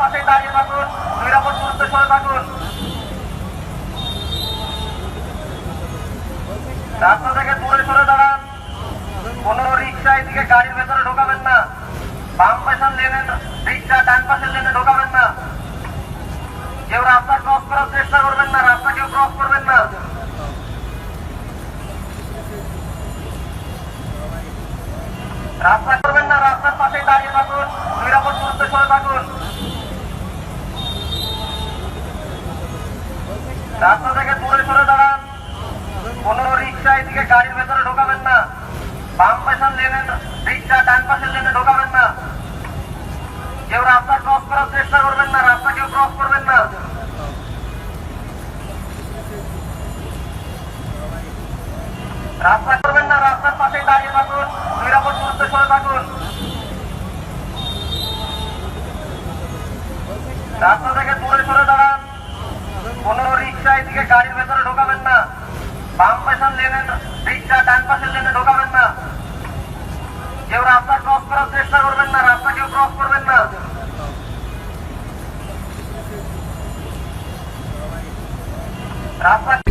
পাশে দাঁড়িয়ে থাকুন, নিরাপদ দূরত্বে সরে থাকুন। রাস্তা থেকে দূরে সরে দাঁড়ান। কোনো রিক্সা এদিকে গাড়ির ভেতরে ঢোকাবেন না। বাম পাশের লেনে রিক্সা, ডান পাশের লেনে ঢোকাবেন না। কেউ রাস্তা ক্রস করার চেষ্টা করবেন না, রাস্তা কেউ ক্রস করবেন না। রাস্তা করবেন না, রাস্তার পাশে দাঁড়িয়ে থাকুন, নিরাপদ দূরত্বে সরে থাকুন। রাস্তা থেকে দূরে সরে দাঁড়ান। কোনো রিক্সা এদিকে গাড়ির ভেতরে ঢোকাবেন না। বাম পাশের লেনে রিক্সা, ডান পাশের লেনে ঢোকাবেন না। কেউ রাস্তা ক্রস করার চেষ্টা করবেন না, রাস্তা কেউ ক্রস করবেন না। রাস্তা করবেন না, রাস্তার পাশে দাঁড়িয়ে থাকুন, নিরাপদ দূরত্বে সরে থাকুন। রাস্তা থেকে দূরে সরে দাঁড়ান। কোনো রিক্সা এদিকে গাড়ির ভেতরে ঢোকাবেন না। বাম পাশের লেনে রিক্সা, ডান পাশের লেনে ঢোকাবেন না। কেউ রাস্তা ক্রস করার চেষ্টা করবেন না, রাস্তা কেউ ক্রস করবেন না। রাস্তা